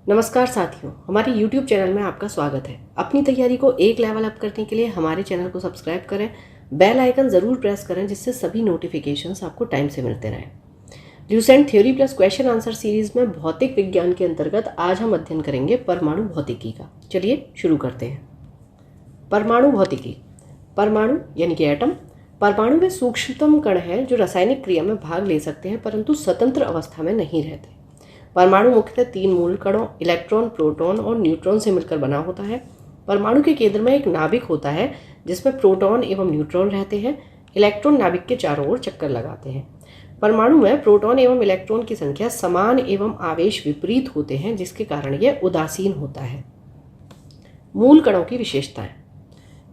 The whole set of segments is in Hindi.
नमस्कार साथियों, हमारे YouTube चैनल में आपका स्वागत है। अपनी तैयारी को एक लेवल अप करने के लिए हमारे चैनल को सब्सक्राइब करें, बेल आइकन ज़रूर प्रेस करें जिससे सभी नोटिफिकेशंस आपको टाइम से मिलते रहें। Lucent theory plus question answer series में भौतिक विज्ञान के अंतर्गत आज हम अध्ययन करेंगे परमाणु भौतिकी का। चलिए शुरू करते हैं। परमाणु भौतिकी। परमाणु यानी कि एटम परमाणु वे सूक्ष्मतम कण हैं जो रासायनिक क्रिया में भाग ले सकते हैं परंतु स्वतंत्र अवस्था में नहीं रहते। परमाणु मुख्यतः 3 मूल कणों इलेक्ट्रॉन, प्रोटॉन और न्यूट्रॉन से मिलकर बना होता है। परमाणु के केंद्र में एक नाभिक होता है जिसमें प्रोटॉन एवं न्यूट्रॉन रहते हैं। इलेक्ट्रॉन नाभिक के चारों ओर चक्कर लगाते हैं। परमाणु में प्रोटॉन एवं इलेक्ट्रॉन की संख्या समान एवं आवेश विपरीत होते हैं जिसके कारण यह उदासीन होता है। मूल कणों की विशेषताएं।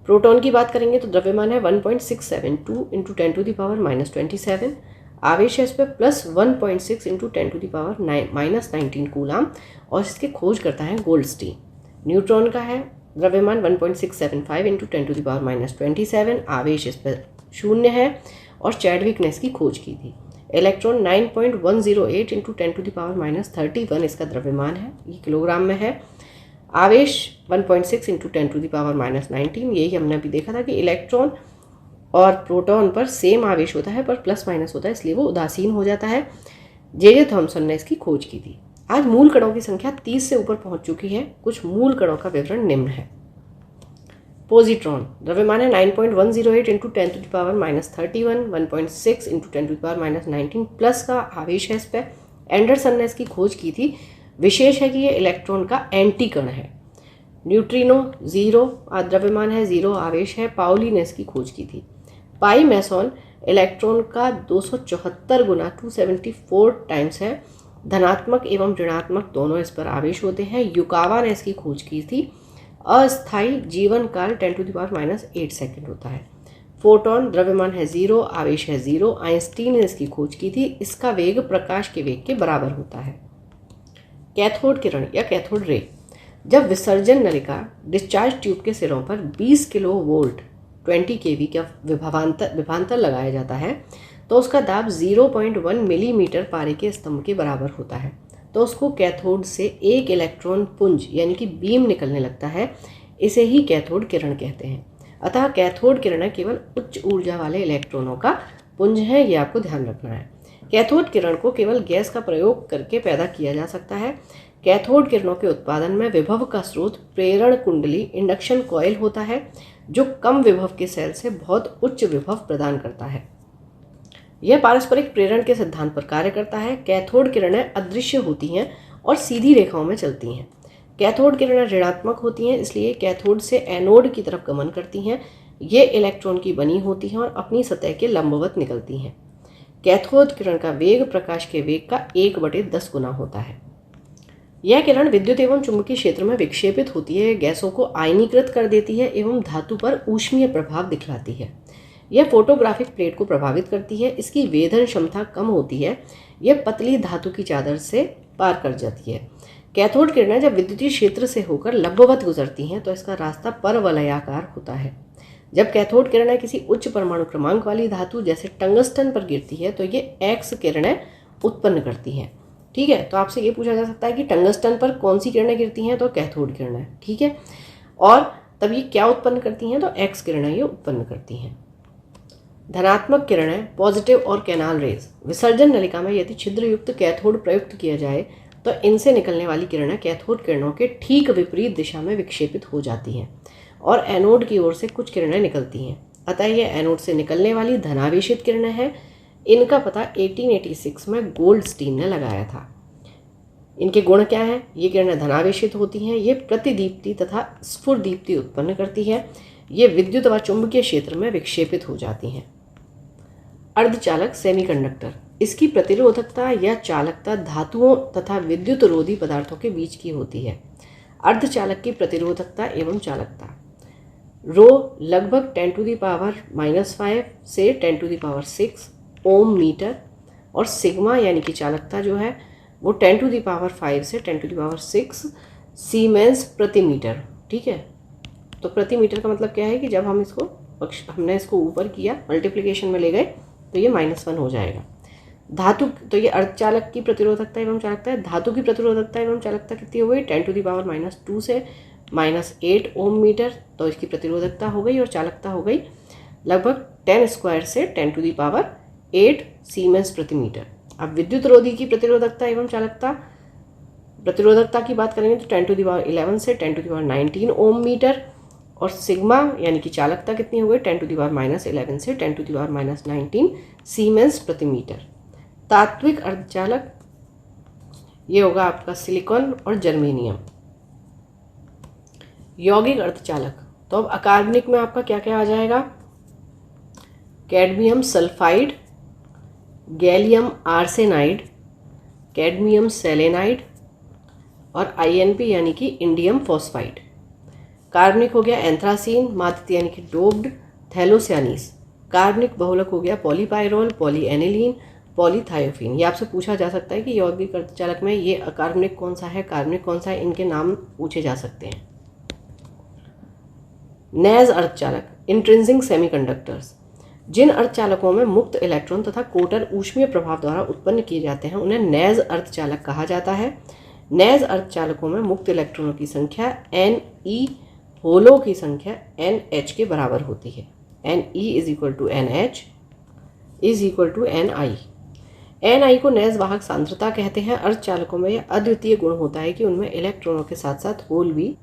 प्रोटॉन की बात करेंगे तो द्रव्यमान है 1.672 × 10⁻⁻27। आवेश है इस पर +1.6 × 10⁻⁻19 कूलाम और इसके खोज करता है गोल्डस्टीन। न्यूट्रॉन का है द्रव्यमान 1.675 × 10⁻⁻27। आवेश इस पर 0 है और चैडविक ने इसकी खोज की थी। इलेक्ट्रॉन 9.108 × 10⁻31 इसका द्रव्यमान है, ये किलोग्राम में है। आवेश 1.6 × 10⁻19। यही हमने अभी देखा था कि इलेक्ट्रॉन और प्रोटॉन पर सेम आवेश होता है पर प्लस माइनस होता है, इसलिए वो उदासीन हो जाता है। जे थॉमसन ने इसकी खोज की थी। आज मूल कणों की संख्या 30 से ऊपर पहुंच चुकी है। कुछ मूल कणों का विवरण निम्न है। पॉजिट्रॉन द्रव्यमान है 9.108 × 10⁻31, 1.6 × 10⁻19 प्लस का आवेश है इस पर। एंडरसन ने इसकी खोज की थी। विशेष है कि ये इलेक्ट्रॉन का एंटी कण है। न्यूट्रिनो 0 द्रव्यमान है, 0 आवेश है। पाउली ने इसकी खोज की थी। पाई मैसॉन इलेक्ट्रॉन का 274 गुना 274 टाइम्स है। धनात्मक एवं ऋणात्मक दोनों इस पर आवेश होते हैं। युकावा ने इसकी खोज की थी। अस्थायी जीवन काल 10⁻⁻8 सेकंड होता है। फोटोन द्रव्यमान है 0, आवेश है 0। आइंस्टीन ने इसकी खोज की थी। इसका वेग प्रकाश के वेग के बराबर होता है। कैथोड किरण या कैथोड रे। जब विसर्जन नलिका डिस्चार्ज ट्यूब के सिरों पर 20 किलो वोल्ट 20 kV का विभवांतर लगाया जाता है तो उसका दाब 0.1 मिलीमीटर पारे के स्तंभ के बराबर होता है। तो उसको कैथोड से एक इलेक्ट्रॉन पुंज यानी कि बीम निकलने लगता है। इसे ही कैथोड किरण कहते हैं। अतः कैथोड किरणें केवल उच्च ऊर्जा वाले इलेक्ट्रॉनों का पुंज है, ये आपको ध्यान रखना है। कैथोड किरण को केवल गैस का प्रयोग करके पैदा किया जा सकता है। कैथोड किरणों के उत्पादन में विभव का स्रोत प्रेरण कुंडली इंडक्शन कॉइल होता है जो कम विभव के सेल से बहुत उच्च विभव प्रदान करता है। यह पारस्परिक प्रेरण के सिद्धांत पर कार्य करता है। कैथोड किरणें अदृश्य होती हैं और सीधी रेखाओं में चलती हैं। कैथोड किरणें ऋणात्मक होती हैं, इसलिए कैथोड से एनोड की तरफ गमन करती हैं। ये इलेक्ट्रॉन की बनी होती हैं और अपनी सतह के लंबवत निकलती हैं। कैथोड किरण का वेग प्रकाश के वेग का 1/10 गुना होता है। यह किरण विद्युत एवं चुंबकीय क्षेत्र में विक्षेपित होती है, गैसों को आयनीकृत कर देती है एवं धातु पर ऊष्मीय प्रभाव दिखलाती है। यह फोटोग्राफिक प्लेट को प्रभावित करती है। इसकी वेधन क्षमता कम होती है। यह पतली धातु की चादर से पार कर जाती है। कैथोड किरणें जब विद्युतीय क्षेत्र से होकर लंबवत गुजरती हैं तो इसका रास्ता परवलयाकार होता है। जब कैथोड किरणें किसी उच्च परमाणु क्रमांक वाली धातु जैसे टंगस्टन पर गिरती है तो ये एक्स किरणें उत्पन्न करती हैं। ठीक है, तो आपसे ये पूछा जा सकता है कि टंगस्टन पर कौन सी किरणें गिरती हैं, तो कैथोड किरणें। ठीक है, और तब ये क्या उत्पन्न करती हैं, तो एक्स किरणें ये उत्पन्न करती हैं। धनात्मक किरणें पॉजिटिव और कैनाल रेज। विसर्जन नलिका में यदि छिद्रयुक्त कैथोड प्रयुक्त किया जाए तो इनसे निकलने वाली किरणें कैथोड किरणों के ठीक विपरीत दिशा में विक्षेपित हो जाती हैं और एनोड की ओर से कुछ किरणें निकलती हैं। अतः यह एनोड से निकलने वाली धनावेशित किरणें हैं। इनका पता 1886 में गोल्डस्टीन ने लगाया था। इनके गुण क्या हैं? ये किरणें धनावेशित होती हैं। ये प्रतिदीप्ति तथा स्फुरदीप्ति उत्पन्न करती है। ये विद्युत व चुंबकीय क्षेत्र में विक्षेपित हो जाती हैं। अर्धचालक सेमीकंडक्टर। इसकी प्रतिरोधकता या चालकता धातुओं तथा विद्युत रोधी पदार्थों के बीच की होती है। अर्धचालक की प्रतिरोधकता एवं चालकता रो लगभग 10⁻⁻5 से 10⁻6 ओम मीटर और सिग्मा यानी कि चालकता जो है वो 10⁵ से 10⁶ सीमेंस प्रति मीटर। ठीक है, तो प्रति मीटर का मतलब क्या है कि जब हमने इसको ऊपर किया मल्टीप्लिकेशन में ले गए तो ये -1 हो जाएगा। धातु, तो ये अर्धचालक की प्रतिरोधकता एवं चालकता है। धातु की प्रतिरोधकता एवं चालकता कितनी हो गई, 10⁻⁻2 से -8 ओम मीटर, तो इसकी प्रतिरोधकता हो गई, और चालकता हो गई लगभग 10 स्क्वायर से 10⁸ सीमेंस प्रति मीटर। अब विद्युत रोधी की प्रतिरोधकता एवं चालकता, प्रतिरोधकता की बात करेंगे तो 10⁻11 से 10⁻19 ओम मीटर, और सिग्मा यानी कि चालकता कितनी हो गई, 10⁻11 से 10⁻19 सीमेंस प्रति मीटर। तात्विक अर्धचालक ये होगा आपका सिलिकॉन और जर्मेनियम। यौगिक अर्धचालक, तो अब अकार्बनिक में आपका क्या क्या आ जाएगा, cadmium sulphide, gallium arsenide, cadmium selenide, और INP यानी कि इंडियम फॉस्फाइड। कार्बनिक हो गया एंथ्रासीन, मादित यानी कि डोप्ड थैलोसियानीस। कार्बनिक बहुलक हो गया पॉलीपायरोल, पॉलीएनिलीन, पॉलीथायोफिन। ये आपसे पूछा जा सकता है कि यौगिक अर्धचालक में ये अकार्बनिक कौन सा है, कार्बनिक कौन सा है, इनके नाम पूछे जा सकते हैं। नैज अर्धचालक, इंट्रिंसिक सेमीकंडक्टर्स। जिन अर्धचालकों में मुक्त इलेक्ट्रॉन तथा कोटर ऊष्मीय प्रभाव द्वारा उत्पन्न किए जाते हैं उन्हें नैज अर्धचालक कहा जाता है। नैज अर्धचालकों में मुक्त इलेक्ट्रॉनों की संख्या Ne, होलों की संख्या NH के बराबर होती है। Ne = NH = Ni। Ni को नैज वाहक सांद्रता कहते हैं। अर्धचालकों में यह अद्वितीय गुण होता है कि उनमें इलेक्ट्रॉनों के साथ साथ होल भी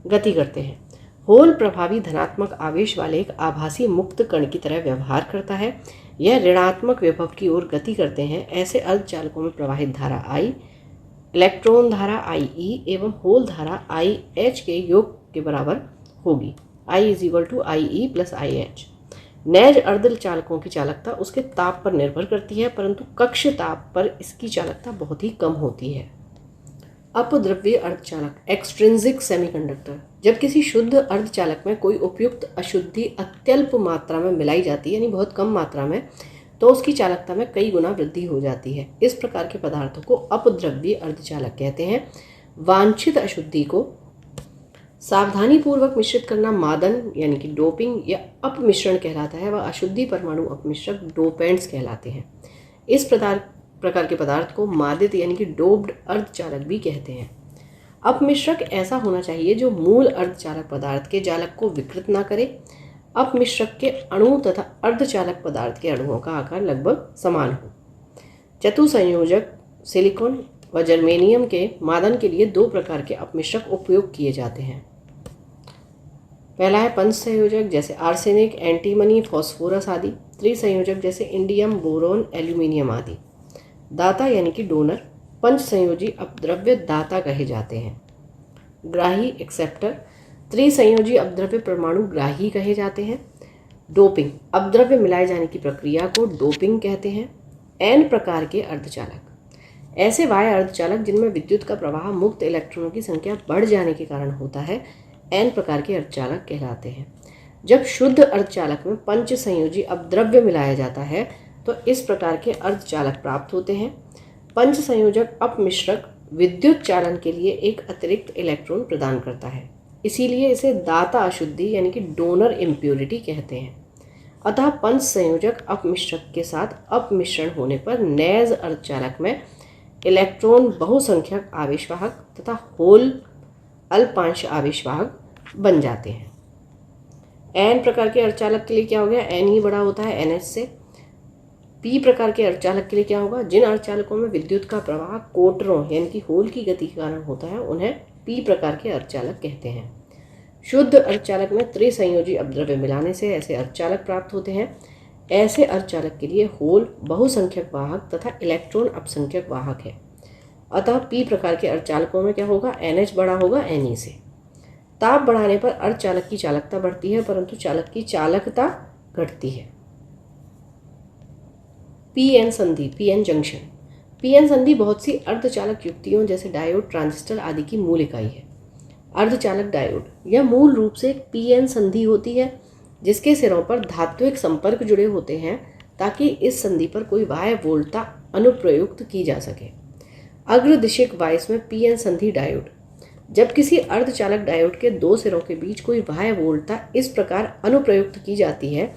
गति करते हैं। होल प्रभावी धनात्मक आवेश वाले एक आभासी मुक्त कण की तरह व्यवहार करता है। यह ऋणात्मक विभव की ओर गति करते हैं। ऐसे अर्धचालकों में प्रवाहित धारा I, इलेक्ट्रॉन धारा IE एवं होल धारा IH के योग के बराबर होगी। I = IE + IH। नैज अर्धचालकों की चालकता उसके ताप पर निर्भर करती है, परंतु कक्ष ताप पर इसकी चालकता बहुत ही कम होती है। अपद्रव्य अर्धचालक, एक्सट्रिंसिक सेमीकंडक्टर। जब किसी शुद्ध अर्धचालक में कोई उपयुक्त अशुद्धि अत्यल्प मात्रा में मिलाई जाती है, यानी बहुत कम मात्रा में, तो उसकी चालकता में कई गुना वृद्धि हो जाती है। इस प्रकार के पदार्थों को अपद्रव्य अर्धचालक कहते हैं। वांछित अशुद्धि को सावधानीपूर्वक मिश्रित करना मादन यानी कि डोपिंग या अपमिश्रण कहलाता है। वह अशुद्धि परमाणु अपमिश्रक डोपेंट्स कहलाते हैं। इस प्रकार के पदार्थ को मादित यानी कि डोप्ड अर्धचालक भी कहते हैं। अपमिश्रक ऐसा होना चाहिए जो मूल अर्धचालक पदार्थ के जालक को विकृत ना करे। अपमिश्रक के अणु तथा अर्धचालक पदार्थ के अणुओं का आकार लगभग समान हो। चतुसंयोजक सिलिकॉन व जर्मेनियम के मादन के लिए 2 प्रकार के अपमिश्रक उपयोग किए जाते हैं। पहला है पंच संयोजक जैसे आर्सेनिक, एंटीमनी, फॉस्फोरस आदि। त्रिसंयोजक जैसे इंडियम, बोरोन, एल्यूमिनियम आदि। दाता यानी कि डोनर पंच संयोजी अपद्रव्य दाता कहे जाते हैं। ग्राही एक्सेप्टर त्रिसंयोजी अपद्रव्य परमाणु ग्राही कहे जाते हैं। डोपिंग अपद्रव्य मिलाए जाने की प्रक्रिया को डोपिंग कहते हैं। एन प्रकार के अर्धचालक ऐसे बाह्य अर्धचालक जिनमें विद्युत का प्रवाह मुक्त इलेक्ट्रॉनों की संख्या बढ़ जाने के कारण होता है, एन प्रकार के अर्धचालक कहलाते हैं। जब शुद्ध अर्धचालक में पंच संयोजी अपद्रव्य मिलाया जाता है तो इस प्रकार के अर्धचालक प्राप्त होते हैं। पंच संयोजक अपमिश्रक विद्युत चालन के लिए एक अतिरिक्त इलेक्ट्रॉन प्रदान करता है, इसीलिए इसे दाता अशुद्धि यानी कि डोनर इम्प्योरिटी कहते हैं। अतः पंच संयोजक अपमिश्रक के साथ अपमिश्रण होने पर नैज अर्धचालक में इलेक्ट्रॉन बहुसंख्यक आवेशवाहक तथा होल अल्पांश आवेशवाहक बन जाते हैं। एन प्रकार के अर्धचालक के लिए क्या हो गया, एन ही बड़ा होता है NH से। पी प्रकार के अर्धचालक के लिए क्या होगा, जिन अर्धचालकों में विद्युत का प्रवाह कोटरों यानी कि होल की गति के कारण होता है उन्हें पी प्रकार के अर्धचालक कहते हैं। शुद्ध अर्धचालक में त्रिसंयोजी अपद्रव्य मिलाने से ऐसे अर्धचालक प्राप्त होते हैं। ऐसे अर्धचालक के लिए होल बहुसंख्यक वाहक तथा इलेक्ट्रॉन अल्पसंख्यक वाहक है। अतः पी प्रकार के अर्धचालकों में क्या होगा, NH बड़ा होगा Ne से। ताप बढ़ाने पर अर्धचालक की चालकता बढ़ती है परंतु चालक की चालकता घटती है। पीएन संधि, पीएन जंक्शन। पीएन संधि बहुत सी अर्धचालक युक्तियों जैसे डायोड, ट्रांजिस्टर आदि की मूल इकाई है। अर्धचालक डायोड यह मूल रूप से एक पीएन संधि होती है जिसके सिरों पर धात्विक संपर्क जुड़े होते हैं ताकि इस संधि पर कोई बाह्य वोल्टता अनुप्रयुक्त की जा सके। अग्रदिशिक वाइस में पीएन संधि डायोड। जब किसी अर्धचालक डायोड के 2 सिरों के बीच कोई बाह्य वोल्टता इस प्रकार अनुप्रयुक्त की जाती है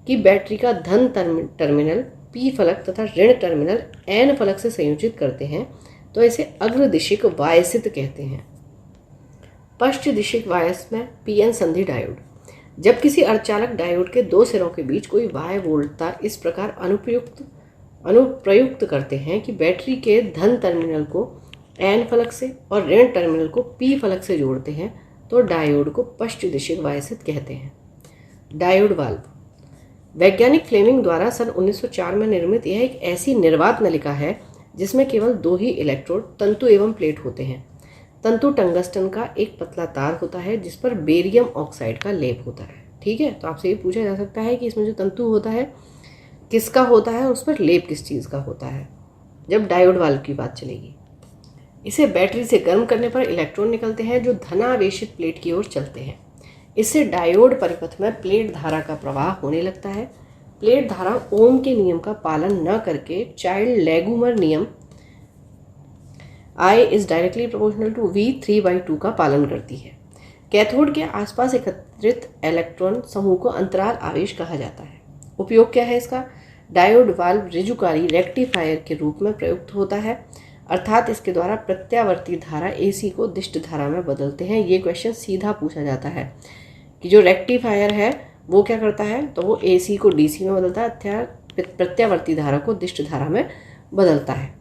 कि बैटरी का धन टर्मिनल पी फलक तथा ऋण टर्मिनल एन फलक से संयोजित करते हैं तो इसे अग्रदिशिक वायसित कहते हैं। पश्च दिशिक वायस में पीएन संधि डायोड। जब किसी अर्धचालक डायोड के दो सिरों के बीच कोई बाह्य वोल्ट तार इस प्रकार अनुप्रयुक्त करते हैं कि बैटरी के धन टर्मिनल को एन फलक से और ऋण टर्मिनल को पी फलक से जोड़ते हैं तो डायोड को पश्च दिशिक वायसित कहते हैं। Diode valve. वैज्ञानिक फ्लेमिंग द्वारा सन 1904 में निर्मित यह एक ऐसी निर्वात नलिका है जिसमें केवल दो ही इलेक्ट्रोड तंतु एवं प्लेट होते हैं। तंतु टंगस्टन का एक पतला तार होता है जिस पर बेरियम ऑक्साइड का लेप होता है। ठीक है, तो आपसे ये पूछा जा सकता है कि इसमें जो तंतु होता है किसका होता है, उस पर लेप किस चीज़ का होता है, जब डायोड वाल्व की बात चलेगी। इसे बैटरी से गर्म करने पर इलेक्ट्रॉन निकलते हैं जो धनावेशित प्लेट की ओर चलते हैं। इससे डायोड परिपथ में प्लेट धारा का प्रवाह होने लगता है। प्लेट धारा ओम के नियम का पालन न करके चाइल्ड लेगुमर नियम I is directly proportional to V3/2 का पालन करती है। कैथोड के आसपास एकत्रित इलेक्ट्रॉन समूह को अंतराल आवेश कहा जाता है। उपयोग क्या है इसका? डायोड वाल्व ऋजुकारी रेक्टिफायर के रूप में प्रयुक्त होता है, अर्थात इसके द्वारा प्रत्यावर्ती धारा AC को दिष्ट धारा में बदलते हैं। ये क्वेश्चन सीधा पूछा जाता है कि जो रेक्टिफायर है वो क्या करता है, तो वो AC को DC में बदलता है, अर्थात प्रत्यावर्ती धारा को दिष्ट धारा में बदलता है।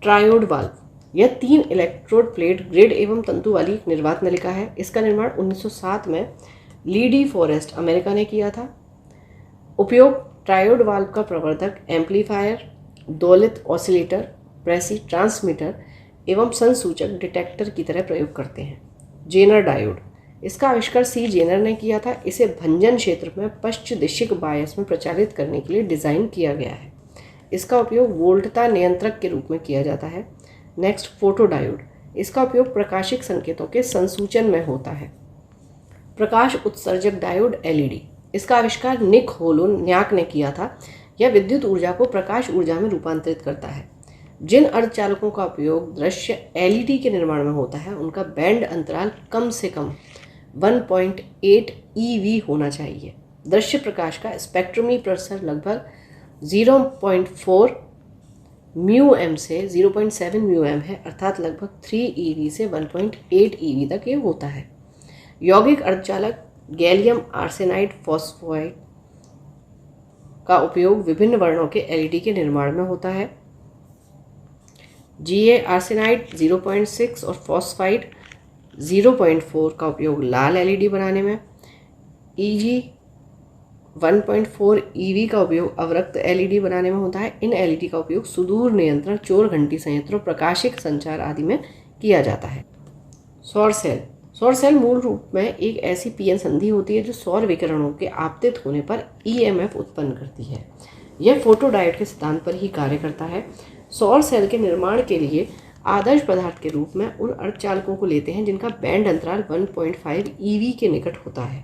Triode valve. यह 3 इलेक्ट्रोड प्लेट ग्रिड एवं तंतु वाली एक निर्वात नलिका है। इसका निर्माण 1907 में ली डी फॉरेस्ट अमेरिका ने किया था। उपयोग ट्रायोड वाल्व का प्रवर्धक एम्पलीफायर, दोलित ऑसिलेटर, प्रेसी ट्रांसमीटर एवं संसूचक डिटेक्टर की तरह प्रयोग करते हैं। Zener diode. इसका आविष्कार सी जेनर ने किया था। इसे भंजन क्षेत्र में पश्च दिशिक बायस में प्रचारित करने के लिए डिज़ाइन किया गया है। इसका उपयोग वोल्टता नियंत्रक के रूप में किया जाता है। Next, photo diode. इसका उपयोग प्रकाशिक संकेतों के संसूचन में होता है। प्रकाश उत्सर्जक डायोड LED। इसका आविष्कार निक होलोन्याक ने किया था। यह विद्युत ऊर्जा को प्रकाश ऊर्जा में रूपांतरित करता है। जिन अर्धचालकों का उपयोग दृश्य LED के निर्माण में होता है उनका बैंड अंतराल कम से कम 1.8 EV होना चाहिए। दृश्य प्रकाश का स्पेक्ट्रमी प्रसर लगभग 0.4 μm से 0.7 μm है, अर्थात लगभग 3 EV से 1.8 EV तक ये होता है। यौगिक अर्धचालक गैलियम आर्सेनाइड फॉस्फाइड का उपयोग विभिन्न वर्णों के LED के निर्माण में होता है। Ga आर्सेनाइड 0.6 और फॉस्फाइड 0.4 का उपयोग लाल LED बनाने में। Eg 1.4 EV का उपयोग अवरक्त LED बनाने में होता है। इन LED का उपयोग सुदूर नियंत्रण, चोर घंटी संयंत्रों, प्रकाशिक संचार आदि में किया जाता है। सौर सेल। सौर सेल मूल रूप में एक ऐसी पीएन संधि होती है जो सौर विकिरणों के आपतित होने पर EMF उत्पन्न करती है। यह फोटोडायोड के सिद्धांत पर ही कार्य करता है। सौर सेल के निर्माण के लिए आदर्श पदार्थ के रूप में उन अर्धचालकों को लेते हैं जिनका बैंड अंतराल 1.5 EV के निकट होता है।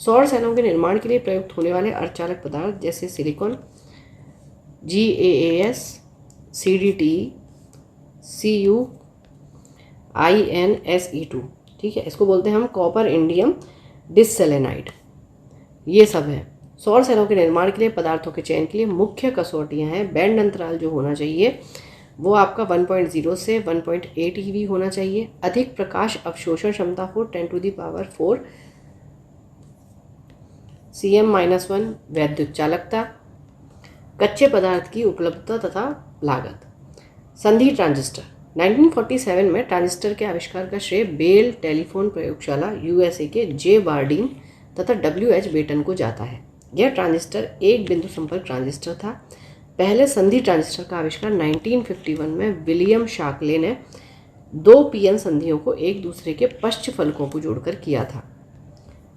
सौर सेलों के निर्माण के लिए प्रयुक्त होने वाले अर्धचालक पदार्थ जैसे silicon, GaAs, CDTe, Cu, InSe2, ठीक है, इसको बोलते हैं हम कॉपर इंडियम डिससेलेनाइड। ये सब है। सौर सेलों के निर्माण के लिए पदार्थों के चयन के लिए मुख्य कसौटियाँ हैं। बैंड अंतराल जो होना चाहिए वो आपका 1.0 से 1.8 EV होना चाहिए। अधिक प्रकाश अवशोषण क्षमता हो 10⁴ Cm-1 वैद्युत चालकता। कच्चे पदार्थ की उपलब्धता तथा लागत। संधि ट्रांजिस्टर। 1947 में ट्रांजिस्टर के आविष्कार का श्रेय बेल टेलीफोन प्रयोगशाला USA के J बार्डीन तथा WH बेटन को जाता है। यह ट्रांजिस्टर एक बिंदु संपर्क ट्रांजिस्टर था। पहले संधि ट्रांजिस्टर का आविष्कार 1951 में विलियम शाकले ने 2 पीएन संधियों को एक दूसरे के पश्च फलकों को जोड़कर किया था।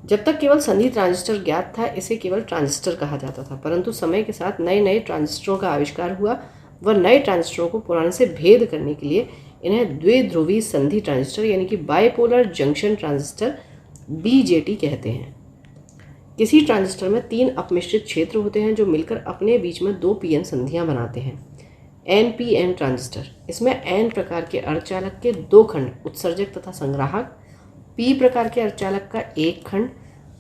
जब तक केवल संधि ट्रांजिस्टर ज्ञात था इसे केवल ट्रांजिस्टर कहा जाता था, परंतु समय के साथ नए नए ट्रांजिस्टरों का आविष्कार हुआ व नए ट्रांजिस्टरों को पुराने से भेद करने के लिए इन्हें द्विध्रुवी संधि ट्रांजिस्टर यानी कि बाइपोलर जंक्शन ट्रांजिस्टर BJT कहते हैं। किसी ट्रांजिस्टर में 3 अपमिश्रित क्षेत्र होते हैं जो मिलकर अपने बीच में 2 पीएन संधियां बनाते हैं। NPN transistor. इसमें N प्रकार के अर्धचालक के 2 खंड उत्सर्जक तथा संग्राहक, P प्रकार के अर्धचालक का 1 खंड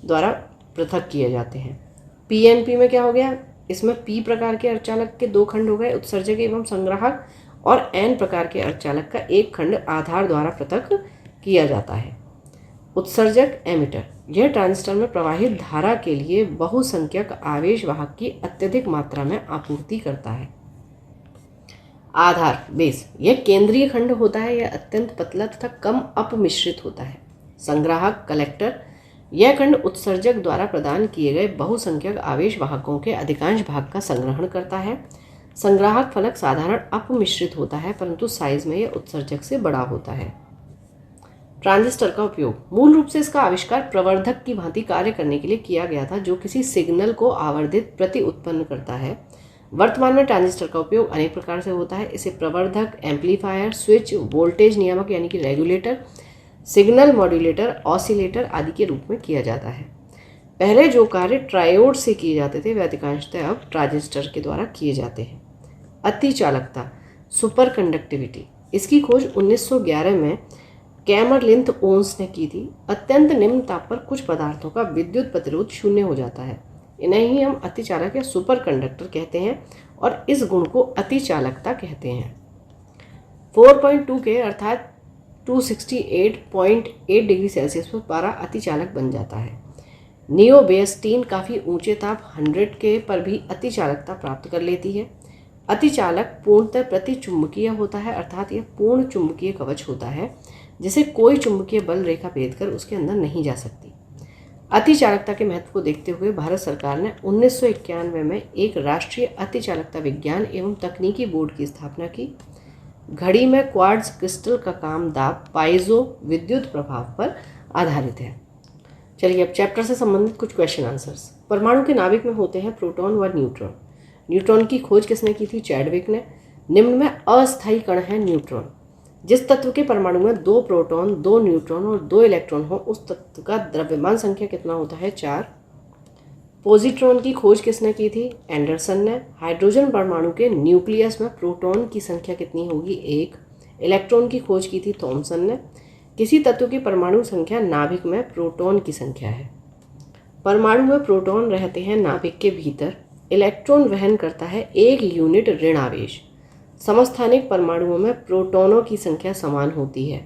द्वारा पृथक किए जाते हैं। PNP में क्या हो गया, इसमें P प्रकार के अर्धचालक के 2 खंड हो गए, उत्सर्जक एवं संग्राहक, और N प्रकार के अर्धचालक का 1 खंड आधार द्वारा पृथक किया जाता है। उत्सर्जक एमिटर, यह ट्रांजिस्टर में प्रवाहित धारा के लिए बहुसंख्यक आवेश वाहक की अत्यधिक मात्रा में आपूर्ति करता है। आधार बेस, यह केंद्रीय खंड होता है, यह अत्यंत पतला तथा कम अपमिश्रित होता है। संग्राहक कलेक्टर, यह खंड उत्सर्जक द्वारा प्रदान किए गए बहुसंख्यक आवेश वाहकों के अधिकांश भाग का संग्रहण करता है। संग्राहक फलक साधारण अपमिश्रित होता है, परंतु साइज में यह उत्सर्जक से बड़ा होता है। ट्रांजिस्टर का उपयोग, मूल रूप से इसका आविष्कार प्रवर्धक की भांति कार्य करने के लिए किया गया था, जो किसी सिग्नल को आवर्धित प्रति उत्पन्न करता है। वर्तमान में ट्रांजिस्टर का उपयोग अनेक प्रकार से होता है। इसे प्रवर्धक, एम्पलीफायर, स्विच, वोल्टेज नियामक यानी कि रेगुलेटर, सिग्नल मॉड्यूलेटर, ऑसिलेटर आदि के रूप में किया जाता है। पहले जो कार्य ट्रायोड से किए जाते थे वे अधिकांशतः अब ट्रांजिस्टर के द्वारा किए जाते हैं। अतिचालकता, सुपर कंडक्टिविटी, इसकी खोज 1911 में कैमरलिंथ ओन्स ने की थी। अत्यंत निम्न ताप पर कुछ पदार्थों का विद्युत प्रतिरोध शून्य हो जाता है, इन्हें ही हम अतिचालक या सुपर कंडक्टर कहते हैं और इस गुण को अतिचालकता कहते हैं। 4.2 के अर्थात 268.8 डिग्री सेल्सियस पर पारा अतिचालक बन जाता है। नियोबेस्टीन काफ़ी ऊंचे ताप 100 के पर भी अतिचालकता प्राप्त कर लेती है। अतिचालक पूर्णतः प्रतिचुंबकीय होता है, अर्थात यह पूर्ण चुंबकीय कवच होता है जिसे कोई चुंबकीय बल रेखा भेद कर उसके अंदर नहीं जा सकती। अतिचालकता के महत्व को देखते हुए भारत सरकार ने 1991 में एक राष्ट्रीय अतिचालकता विज्ञान एवं तकनीकी बोर्ड की स्थापना की। घड़ी में क्वार्ट्ज क्रिस्टल का काम दाब पाइजो विद्युत प्रभाव पर आधारित है। चलिए अब चैप्टर से संबंधित कुछ क्वेश्चन आंसर्स। परमाणु के नाभिक में होते हैं प्रोटॉन व न्यूट्रॉन। न्यूट्रॉन की खोज किसने की थी? चैडविक ने। निम्न में अस्थायी कण है न्यूट्रॉन। जिस तत्व के परमाणु में 2 प्रोटॉन, 2 न्यूट्रॉन और 2 इलेक्ट्रॉन हो उस तत्व का द्रव्यमान संख्या कितना होता है? 4। पॉजिट्रॉन की खोज किसने की थी? एंडरसन ने। हाइड्रोजन परमाणु के न्यूक्लियस में प्रोटॉन की संख्या कितनी होगी? 1। इलेक्ट्रॉन की खोज की थी थॉमसन ने। किसी तत्व की परमाणु संख्या नाभिक में प्रोटॉन की संख्या है। परमाणु में प्रोटॉन रहते हैं नाभिक के भीतर। इलेक्ट्रॉन वहन करता है 1 यूनिट ऋण आवेश। समस्थानिक परमाणुओं में प्रोटॉनों की संख्या समान होती है।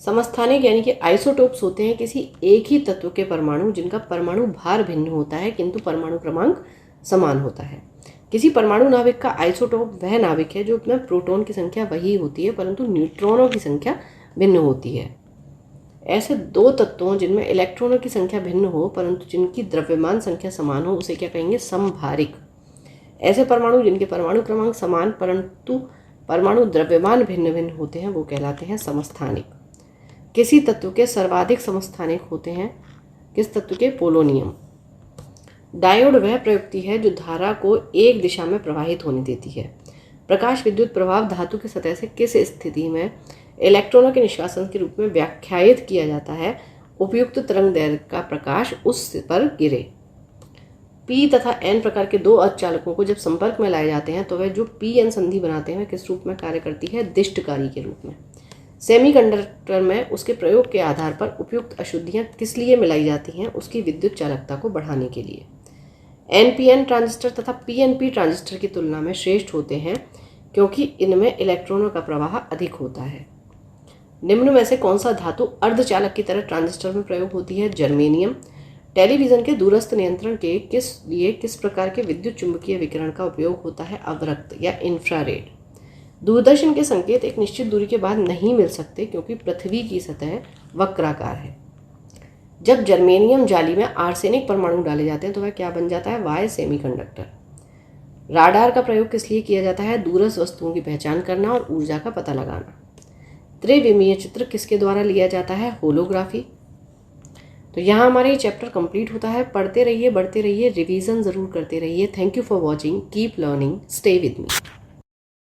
समस्थानिक यानी कि आइसोटोप्स होते हैं किसी एक ही तत्व के परमाणु जिनका परमाणु भार भिन्न होता है किंतु परमाणु क्रमांक समान होता है। किसी परमाणु नाभिक का आइसोटोप वह नाभिक है जो में प्रोटॉन की संख्या वही होती है परंतु न्यूट्रॉनों की संख्या भिन्न होती है। ऐसे 2 तत्वों जिनमें इलेक्ट्रॉनों की संख्या भिन्न हो परंतु जिनकी द्रव्यमान संख्या समान हो उसे क्या कहेंगे? समभारिक। ऐसे परमाणु जिनके परमाणु क्रमांक समान परंतु परमाणु द्रव्यमान भिन्न भिन्न होते हैं वो कहलाते हैं समस्थानिक। किसी तत्व के सर्वाधिक समस्थानिक होते हैं किस तत्व के? पोलोनियम। डायोड वह प्रयुक्ति है जो धारा को एक दिशा में प्रवाहित होने देती है। प्रकाश विद्युत प्रभाव धातु की सतह से किस स्थिति में इलेक्ट्रॉनों के निष्कासन के रूप में व्याख्यायित किया जाता है? उपयुक्त तरंग दैर्घ्य का प्रकाश उस पर गिरे। P तथा N प्रकार के 2 अर्धचालकों को जब संपर्क में लाए जाते हैं तो वह जो P-N संधि बनाते हैं वह किस रूप में कार्य करती है? दिष्टकारी के रूप में। सेमीकंडक्टर में उसके प्रयोग के आधार पर उपयुक्त अशुद्धियां किस लिए मिलाई जाती हैं? उसकी विद्युत चालकता को बढ़ाने के लिए। NPN ट्रांजिस्टर तथा PNP ट्रांजिस्टर की तुलना में श्रेष्ठ होते हैं क्योंकि इनमें इलेक्ट्रॉनों का प्रवाह अधिक होता है। निम्न में से कौन सा धातु अर्धचालक की तरह ट्रांजिस्टर में प्रयोग होती है? जर्मेनियम। टेलीविजन के दूरस्थ नियंत्रण के किस प्रकार के विद्युत चुंबकीय विकिरण का उपयोग होता है? अवरक्त या इंफ्रारेड। दूरदर्शन के संकेत एक निश्चित दूरी के बाद नहीं मिल सकते क्योंकि पृथ्वी की सतह वक्राकार है। जब जर्मेनियम जाली में आर्सेनिक परमाणु डाले जाते हैं तो वह क्या बन जाता है? वाय सेमीकंडक्टर। राडार का प्रयोग किस लिए किया जाता है? दूरस्थ वस्तुओं की पहचान करना और ऊर्जा का पता लगाना। त्रिविमीय चित्र किसके द्वारा लिया जाता है? होलोग्राफी। तो यहाँ हमारा ये चैप्टर कंप्लीट होता है। पढ़ते रहिए, बढ़ते रहिए, रिवीजन ज़रूर करते रहिए। Thank you for watching. Keep learning, stay with me.